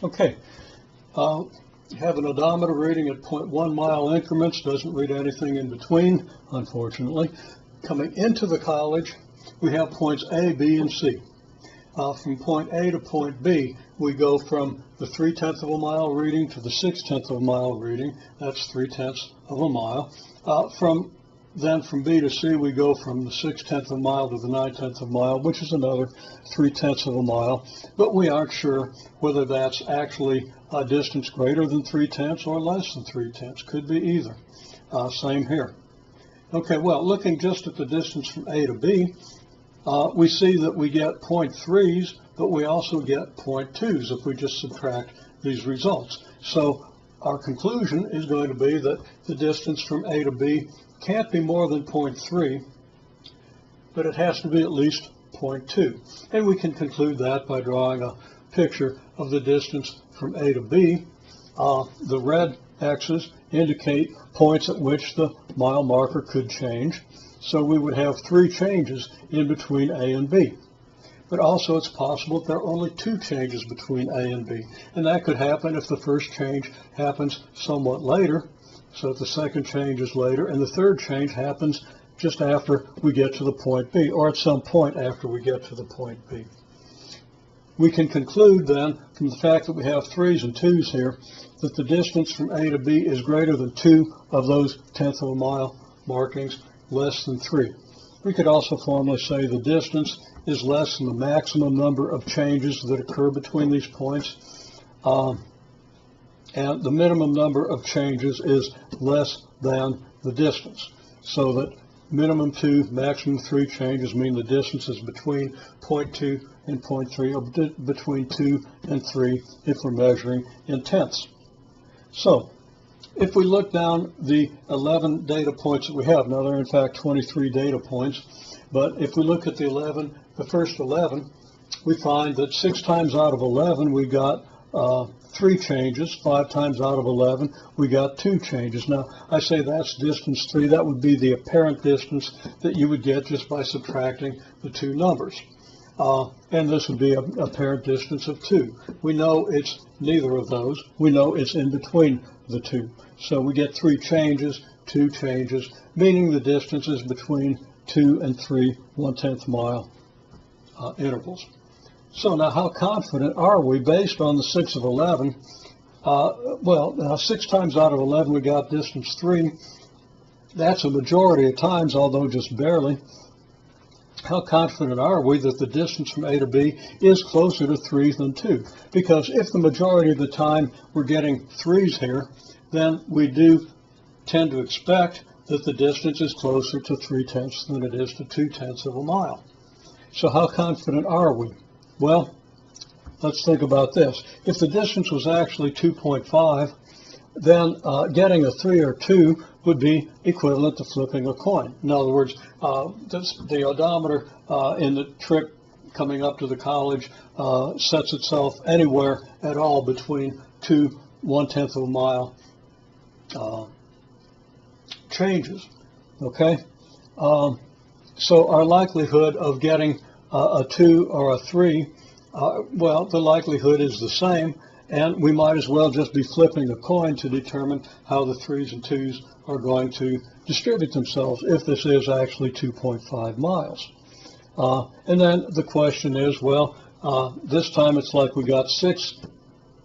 Okay, have an odometer reading at 0.1 mile increments, doesn't read anything in between, unfortunately. Coming into the college, we have points A, B, and C. From point A to point B, we go from the 3/10 of a mile reading to the 6/10 of a mile reading. That's 3/10 of a mile. Then from B to C, we go from the 6/10 of a mile to the 9/10 of a mile, which is another 3/10 of a mile. But we aren't sure whether that's actually a distance greater than 3/10 or less than 3/10. Could be either. Same here. Okay, well, looking just at the distance from A to B, we see that we get 0.3s, but we also get 0.2s if we just subtract these results. So our conclusion is going to be that the distance from A to B can't be more than 0.3, but it has to be at least 0.2. And we can conclude that by drawing a picture of the distance from A to B. The red X's indicate points at which the mile marker could change. So we would have 3 changes in between A and B. But also it's possible that there are only 2 changes between A and B. And that could happen if the first change happens somewhat later, so that the second change is later, and the third change happens just after we get to the point B, or at some point after we get to the point B. We can conclude then, from the fact that we have 3's and 2's here, that the distance from A to B is greater than 2 of those 1/10 of a mile markings, less than 3. We could also formally say the distance is less than the maximum number of changes that occur between these points, and the minimum number of changes is less than the distance, so that minimum 2, maximum 3 changes mean the distance is between 0.2 and 0.3, or between 2 and 3 if we're measuring in tenths. So if we look down the 11 data points that we have, now there are in fact 23 data points, but if we look at the first 11, we find that 6 times out of 11 we got 3 changes. 5 times out of 11 we got 2 changes. Now I say that's distance 3. That would be the apparent distance that you would get just by subtracting the 2 numbers. And this would be an apparent distance of 2. We know it's neither of those. We know it's in between the 2. So we get 3 changes, 2 changes, meaning the distance is between 2 and 3 1/10 mile intervals. So now how confident are we based on the 6 of 11? Well, 6 times out of 11 we got distance 3. That's a majority of times, although just barely. How confident are we that the distance from A to B is closer to 3 than 2? Because if the majority of the time we're getting 3's here, then we do tend to expect that the distance is closer to 3/10 than it is to 2/10 of a mile. So how confident are we? Well, let's think about this. If the distance was actually 2.5, then getting a 3 or 2 would be equivalent to flipping a coin. In other words, the odometer in the trip coming up to the college sets itself anywhere at all between 2 1/10 of a mile changes. Okay? So our likelihood of getting a 2 or a 3, well, the likelihood is the same, and we might as well just be flipping a coin to determine how the 3's and 2's are going to distribute themselves if this is actually 2.5 miles. And then the question is, well, this time it's like we got 6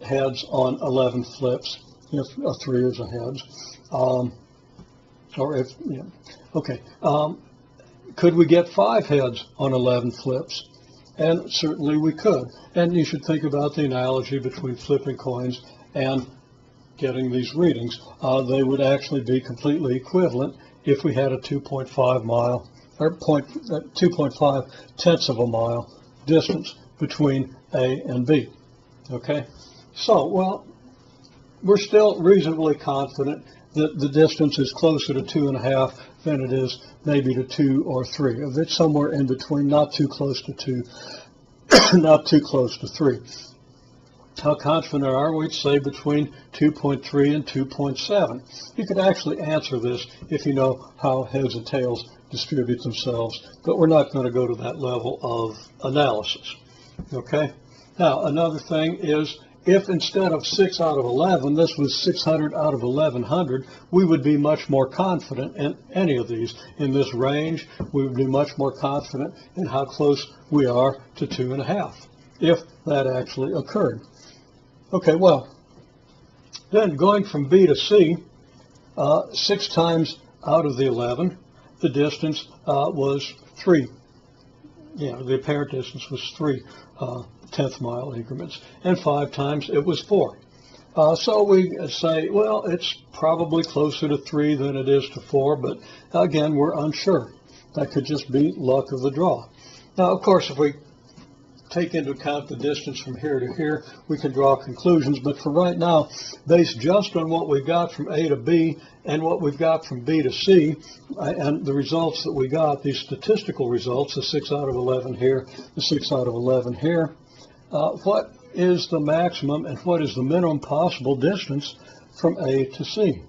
heads on 11 flips, if a 3 is a heads, or if, yeah, okay. Could we get 5 heads on 11 flips? And certainly we could. And you should think about the analogy between flipping coins and getting these readings. They would actually be completely equivalent if we had a 2.5 mile, or 2.5 tenths of a mile distance between A and B. Okay? So, well, we're still reasonably confident that the distance is closer to 2.5 than it is maybe to 2 or 3. It's somewhere in between, not too close to 2, not too close to 3. How confident are we? Say between 2.3 and 2.7. You could actually answer this if you know how heads and tails distribute themselves, but we're not going to go to that level of analysis. Okay? Now, another thing is if instead of 6 out of 11, this was 600 out of 1100, we would be much more confident in any of these. In this range, we would be much more confident in how close we are to 2.5, if that actually occurred. Okay, well, then going from B to C, 6 times out of the 11, the distance was 3. The apparent distance was 3 tenth mile increments, and 5 times it was 4. So we say, well, it's probably closer to 3 than it is to 4, but again, we're unsure. That could just be luck of the draw. Now, of course, if we take into account the distance from here to here, we can draw conclusions, but for right now, based just on what we got from A to B and what we've got from B to C, and the results that we got, these statistical results, the 6 out of 11 here, the 6 out of 11 here, what is the maximum and what is the minimum possible distance from A to C?